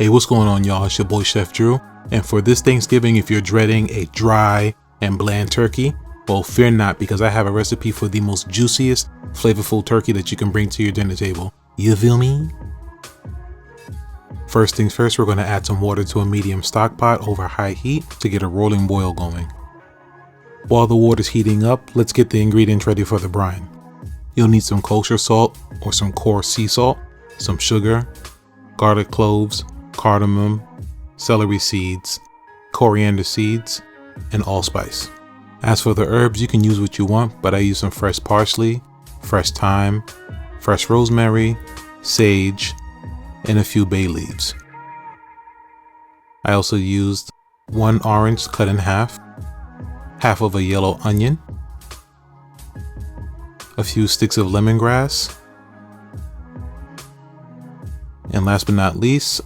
Hey, what's going on, y'all? It's your boy Chef Drew, and for this Thanksgiving, if you're dreading a dry and bland turkey, well, fear not, because I have a recipe for the most juiciest, flavorful turkey that you can bring to your dinner table. You feel me? First things first, we're going to add some water to a medium stock pot over high heat to get a rolling boil going. While the water's heating up, let's get the ingredients ready for the brine. You'll need some kosher salt or some coarse sea salt, some sugar, garlic cloves, cardamom, celery seeds, coriander seeds, and allspice. As for the herbs, you can use what you want, but I use some fresh parsley, fresh thyme, fresh rosemary, sage, and a few bay leaves. I also used 1 orange cut in half of a yellow onion, a few sticks of lemongrass, and last but not least,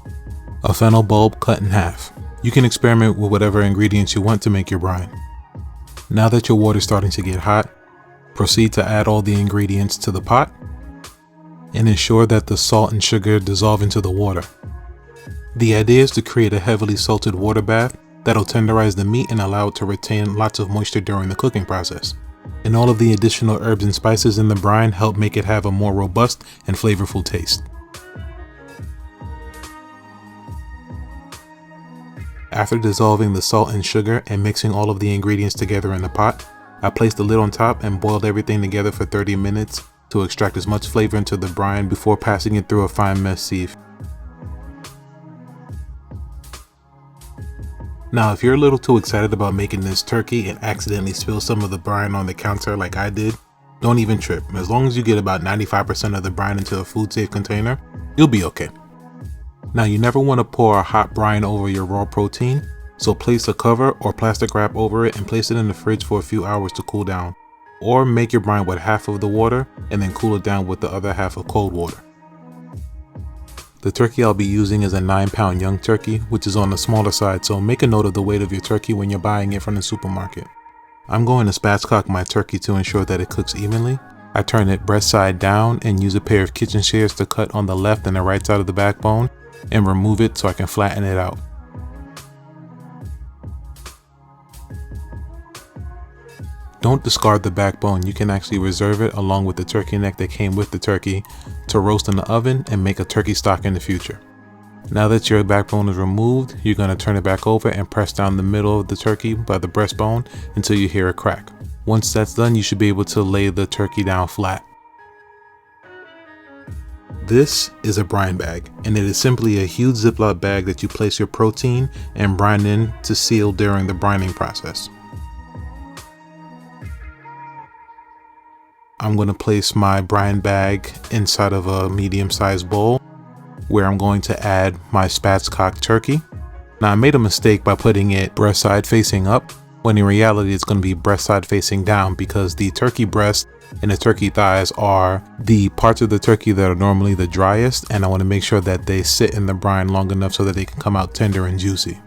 a fennel bulb cut in half. You can experiment with whatever ingredients you want to make your brine. Now that your water is starting to get hot, proceed to add all the ingredients to the pot and ensure that the salt and sugar dissolve into the water. The idea is to create a heavily salted water bath that'll tenderize the meat and allow it to retain lots of moisture during the cooking process. And all of the additional herbs and spices in the brine help make it have a more robust and flavorful taste. After dissolving the salt and sugar and mixing all of the ingredients together in the pot, I placed the lid on top and boiled everything together for 30 minutes to extract as much flavor into the brine before passing it through a fine mesh sieve. Now, if you're a little too excited about making this turkey and accidentally spill some of the brine on the counter like I did, don't even trip. As long as you get about 95% of the brine into a food safe container, you'll be okay. Now, you never want to pour a hot brine over your raw protein, so place a cover or plastic wrap over it and place it in the fridge for a few hours to cool down. Or make your brine with half of the water and then cool it down with the other half of cold water. The turkey I'll be using is a 9-pound young turkey, which is on the smaller side, so make a note of the weight of your turkey when you're buying it from the supermarket. I'm going to spatchcock my turkey to ensure that it cooks evenly. I turn it breast side down and use a pair of kitchen shears to cut on the left and the right side of the backbone and remove it so I can flatten it out. Don't discard the backbone. You can actually reserve it along with the turkey neck that came with the turkey to roast in the oven and make a turkey stock in the future. Now that your backbone is removed, you're going to turn it back over and press down the middle of the turkey by the breastbone until you hear a crack. Once that's done, you should be able to lay the turkey down flat. This is a brine bag, and it is simply a huge Ziploc bag that you place your protein and brine in to seal during the brining process. I'm going to place my brine bag inside of a medium-sized bowl where I'm going to add my spatchcocked turkey. Now, I made a mistake by putting it breast side facing up, when in reality it's going to be breast side facing down, because the turkey breast and the turkey thighs are the parts of the turkey that are normally the driest, and I want to make sure that they sit in the brine long enough so that they can come out tender and juicy.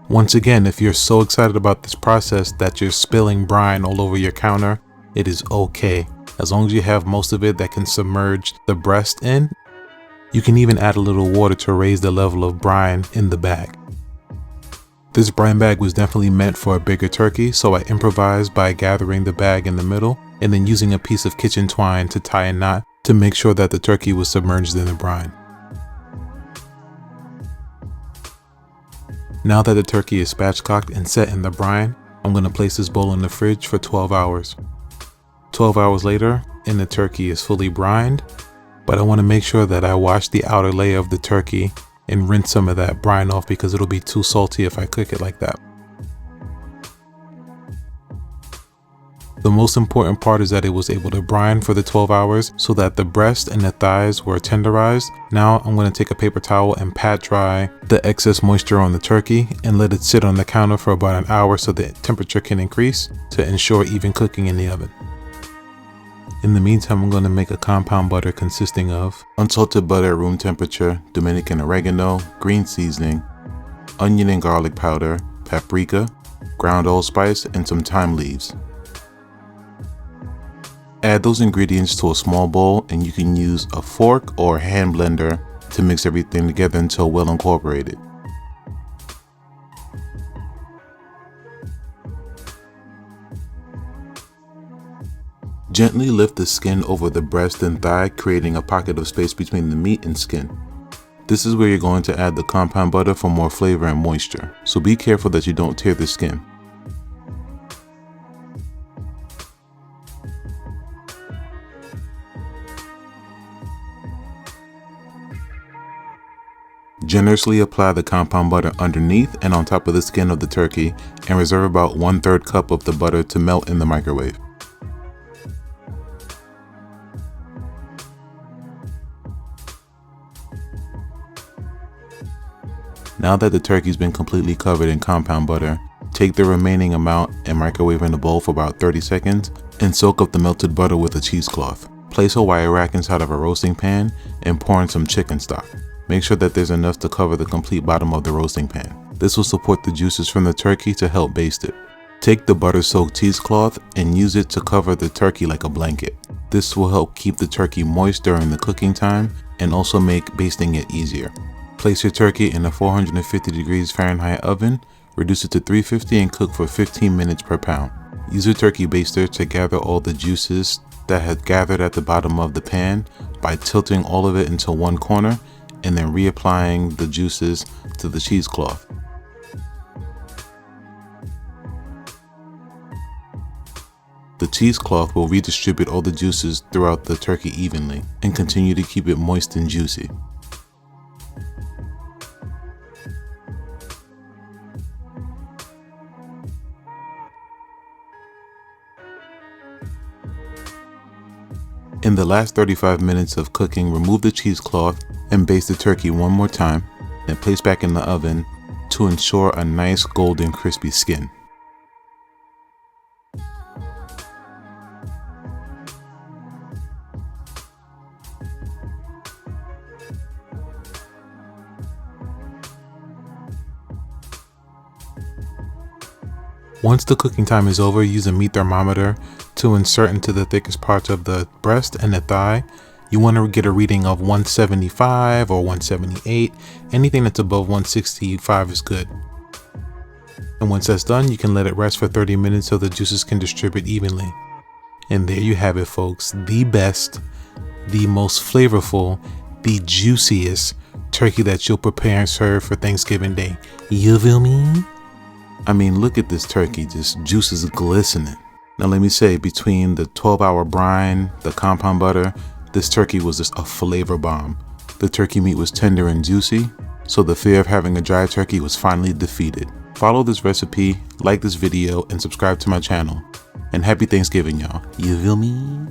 Once again, if you're so excited about this process that you're spilling brine all over your counter, it is okay. As long as you have most of it that can submerge the breast in, you can even add a little water to raise the level of brine in the bag. This brine bag was definitely meant for a bigger turkey, so I improvised by gathering the bag in the middle and then using a piece of kitchen twine to tie a knot to make sure that the turkey was submerged in the brine. Now that the turkey is spatchcocked and set in the brine, I'm going to place this bowl in the fridge for 12 hours. 12 hours later, and the turkey is fully brined, but I want to make sure that I wash the outer layer of the turkey and rinse some of that brine off, because it'll be too salty if I cook it like that. The most important part is that it was able to brine for the 12 hours so that the breast and the thighs were tenderized. Now I'm going to take a paper towel and pat dry the excess moisture on the turkey and let it sit on the counter for about an hour so the temperature can increase to ensure even cooking in the oven. In the meantime, I'm going to make a compound butter consisting of unsalted butter at room temperature, Dominican oregano, green seasoning, onion and garlic powder, paprika, ground allspice, and some thyme leaves. Add those ingredients to a small bowl, and you can use a fork or a hand blender to mix everything together until well incorporated. Gently lift the skin over the breast and thigh, creating a pocket of space between the meat and skin. This is where you're going to add the compound butter for more flavor and moisture, so be careful that you don't tear the skin. Generously apply the compound butter underneath and on top of the skin of the turkey and reserve about 1/3 cup of the butter to melt in the microwave. Now that the turkey's been completely covered in compound butter, take the remaining amount and microwave in a bowl for about 30 seconds and soak up the melted butter with a cheesecloth. Place a wire rack inside of a roasting pan and pour in some chicken stock. Make sure that there's enough to cover the complete bottom of the roasting pan. This will support the juices from the turkey to help baste it. Take the butter-soaked cheesecloth and use it to cover the turkey like a blanket. This will help keep the turkey moist during the cooking time and also make basting it easier. Place your turkey in a 450 degrees Fahrenheit oven, reduce it to 350 and cook for 15 minutes per pound. Use a turkey baster to gather all the juices that had gathered at the bottom of the pan by tilting all of it into one corner and then reapplying the juices to the cheesecloth. The cheesecloth will redistribute all the juices throughout the turkey evenly and continue to keep it moist and juicy. In the last 35 minutes of cooking, remove the cheesecloth and baste the turkey one more time, then place back in the oven to ensure a nice golden crispy skin. Once the cooking time is over, use a meat thermometer to insert into the thickest parts of the breast and the thigh. You want to get a reading of 175 or 178. Anything that's above 165 is good. And once that's done, you can let it rest for 30 minutes so the juices can distribute evenly. And there you have it, folks. The best, the most flavorful, the juiciest turkey that you'll prepare and serve for Thanksgiving Day. You feel me? I mean, look at this turkey, just juices glistening. Now let me say, between the 12-hour brine, the compound butter, this turkey was just a flavor bomb. The turkey meat was tender and juicy, so the fear of having a dry turkey was finally defeated. Follow this recipe, like this video, and subscribe to my channel. And happy Thanksgiving, y'all. You feel me?